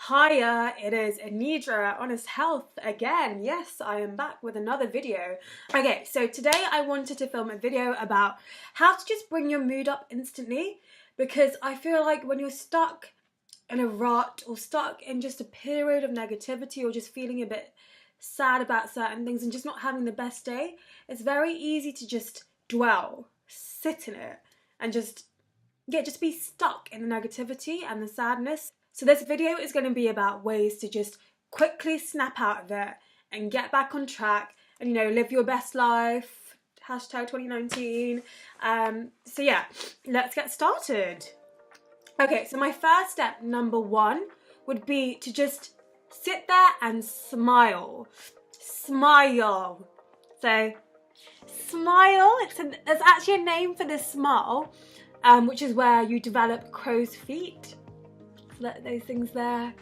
Hiya, it is Anidra, Honest Health again. Yes, I am back with another video. Okay, so today I wanted to film a video about how to just bring your mood up instantly, because I feel like when you're stuck in a rut or stuck in just a period of negativity or just feeling a bit sad about certain things and just not having the best day, it's very easy to just dwell, sit in it and just be stuck in the negativity and the sadness. So this video is going to be about ways to just quickly snap out of it and get back on track and, you know, live your best life. Hashtag 2019. So yeah, let's get started. Okay, so my first step, number one, would be to just sit there and smile. Smile. So smile, there's actually a name for this smile, which is where you develop crow's feet. Those things there,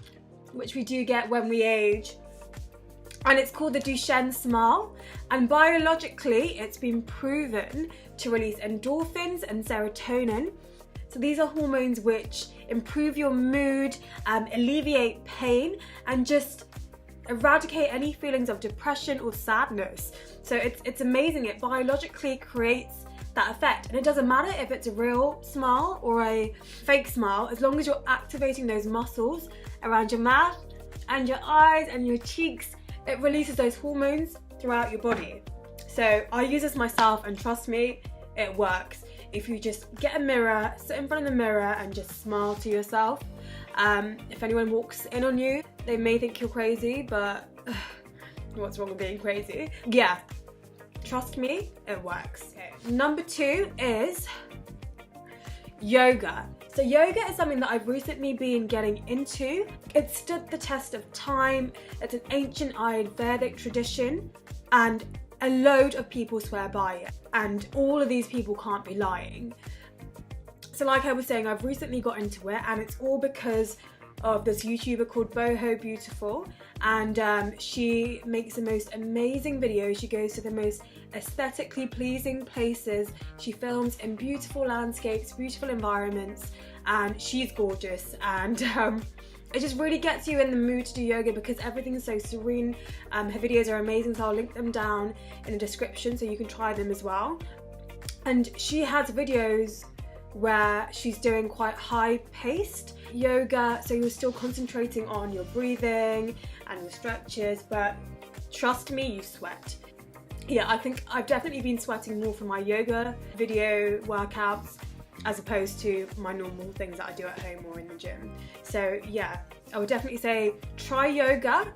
which we do get when we age, and it's called the Duchenne smile, and biologically it's been proven to release endorphins and serotonin. So these are hormones which improve your mood, alleviate pain, and just eradicate any feelings of depression or sadness. So it's amazing. It biologically creates that effect, and it doesn't matter if it's a real smile or a fake smile, as long as you're activating those muscles around your mouth and your eyes and your cheeks. It releases those hormones throughout your body. So I use this myself, and trust me, it works. If you just get a mirror, sit in front of the mirror and just smile to yourself. If anyone walks in on you, they may think you're crazy, but what's wrong with being crazy? Yeah, trust me, it works. Okay. Number two is yoga. So yoga is something that I've recently been getting into. It stood the test of time. It's an ancient Ayurvedic tradition, and a load of people swear by it, and all of these people can't be lying. So like I was saying, I've recently got into it, and it's all because of this YouTuber called Boho Beautiful, and she makes the most amazing videos. She goes to the most aesthetically pleasing places. She films in beautiful landscapes, beautiful environments, and she's gorgeous, and it just really gets you in the mood to do yoga because everything's so serene. Her videos are amazing, so I'll link them down in the description so you can try them as well. And she has videos where she's doing quite high-paced yoga, so you're still concentrating on your breathing and your stretches, but trust me, you sweat. Yeah, I think I've definitely been sweating more from my yoga video workouts as opposed to my normal things that I do at home or in the gym. So yeah, I would definitely say try yoga.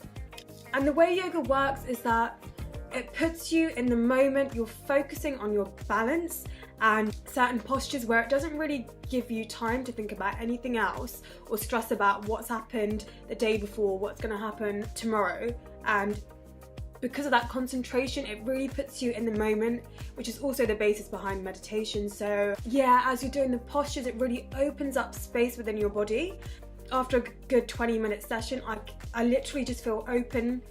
And the way yoga works is that it puts you in the moment. You're focusing on your balance and certain postures where it doesn't really give you time to think about anything else or stress about what's happened the day before, what's going to happen tomorrow. And because of that concentration, it really puts you in the moment, which is also the basis behind meditation. So yeah, as you're doing the postures, it really opens up space within your body. After a good 20-minute session, I literally just feel open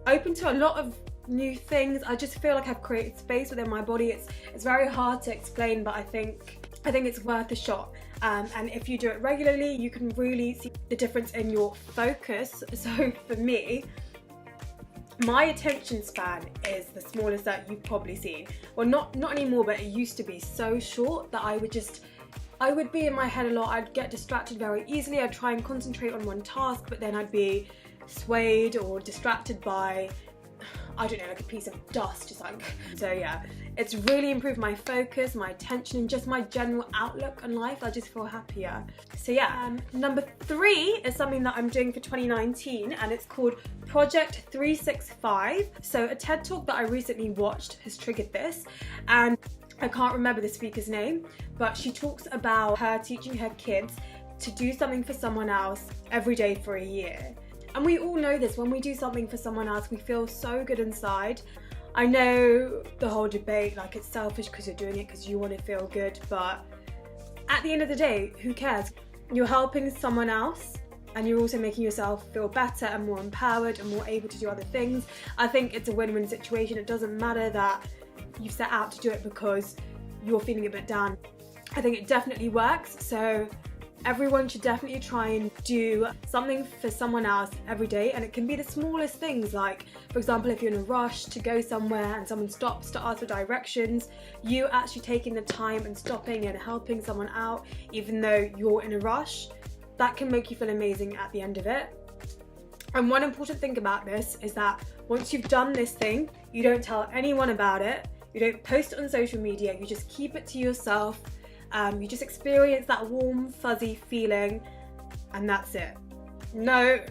to a lot of new things. I just feel like I've created space within my body. It's very hard to explain, but I think it's worth a shot. And if you do it regularly, you can really see the difference in your focus. So for me, my attention span is the smallest that you've probably seen. Well, not anymore, but it used to be so short that I would be in my head a lot. I'd get distracted very easily. I'd try and concentrate on one task, but then I'd be swayed or distracted by, I don't know, like a piece of dust, just like. So yeah, it's really improved my focus, my attention, and just my general outlook on life. I just feel happier. So yeah, number three is something that I'm doing for 2019, and it's called Project 365. So a TED talk that I recently watched has triggered this, and I can't remember the speaker's name, but she talks about her teaching her kids to do something for someone else every day for a year. And we all know this, when we do something for someone else, we feel so good inside. I know the whole debate, like it's selfish because you're doing it because you want to feel good, but at the end of the day, who cares? You're helping someone else, and you're also making yourself feel better and more empowered and more able to do other things. I think it's a win-win situation. It doesn't matter that you've set out to do it because you're feeling a bit down. I think it definitely works. So Everyone should definitely try and do something for someone else every day, and it can be the smallest things, like for example if you're in a rush to go somewhere and someone stops to ask for directions, you actually taking the time and stopping and helping someone out even though you're in a rush, that can make you feel amazing at the end of it. And one important thing about this is that once you've done this thing, you don't tell anyone about it, you don't post it on social media, you just keep it to yourself. You just experience that warm, fuzzy feeling, and that's it. No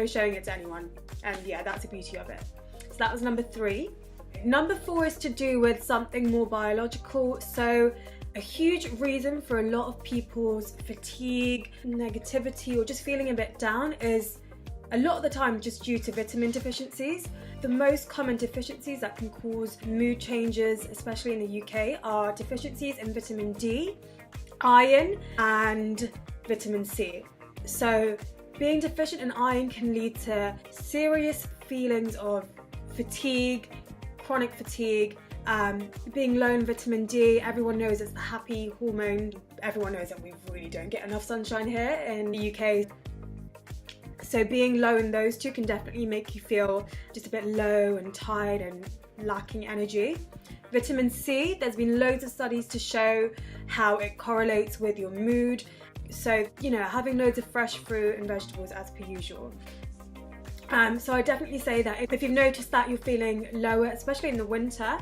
showing it to anyone. And yeah, that's the beauty of it. So that was number 3. Number 4 is to do with something more biological. So a huge reason for a lot of people's fatigue, negativity, or just feeling a bit down is a lot of the time just due to vitamin deficiencies. The most common deficiencies that can cause mood changes, especially in the UK, are deficiencies in vitamin D, iron, and vitamin C. So being deficient in iron can lead to serious feelings of fatigue, chronic fatigue. Being low in vitamin D, everyone knows it's the happy hormone. Everyone knows that we really don't get enough sunshine here in the UK. So being low in those two can definitely make you feel just a bit low and tired and lacking energy. Vitamin C, there's been loads of studies to show how it correlates with your mood. So, you know, having loads of fresh fruit and vegetables as per usual. So I definitely say that if you've noticed that you're feeling lower, especially in the winter,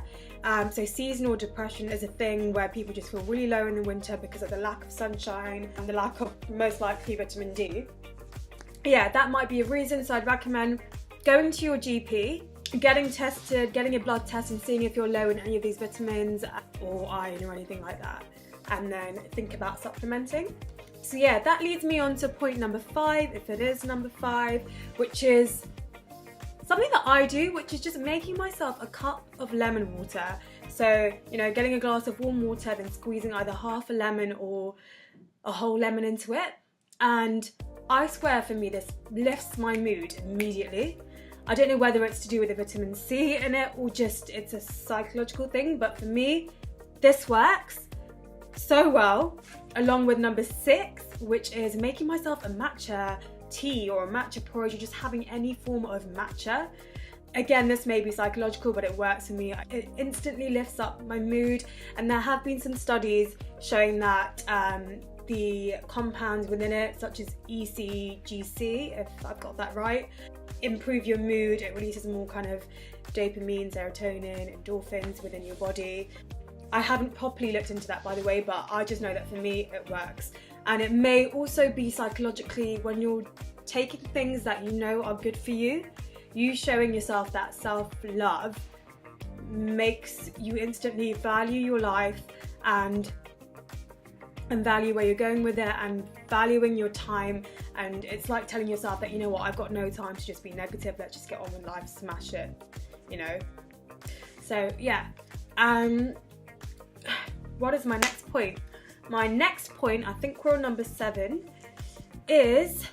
so seasonal depression is a thing where people just feel really low in the winter because of the lack of sunshine and the lack of most likely vitamin D. Yeah, that might be a reason, so I'd recommend going to your GP, getting tested, getting a blood test and seeing if you're low in any of these vitamins or iron or anything like that, and then think about supplementing. So yeah, that leads me on to point number 5, if it is number 5, which is something that I do, which is just making myself a cup of lemon water. So, you know, getting a glass of warm water, then squeezing either half a lemon or a whole lemon into it, and I swear for me this lifts my mood immediately. I don't know whether it's to do with the vitamin C in it or just it's a psychological thing, but for me this works so well, along with number 6, which is making myself a matcha tea or a matcha porridge, or just having any form of matcha. Again, this may be psychological, but it works for me. It instantly lifts up my mood, and there have been some studies showing that the compounds within it, such as ECGC, if I've got that right, improve your mood. It releases more kind of dopamine, serotonin, endorphins within your body. I haven't properly looked into that, by the way, but I just know that for me it works. And it may also be psychologically, when you're taking things that you know are good for you, you showing yourself that self-love makes you instantly value your life and value where you're going with it and valuing your time. And it's like telling yourself that, you know what, I've got no time to just be negative, let's just get on with life, smash it, you know. So yeah, what is my next point? My next point, I think we're on number 7, is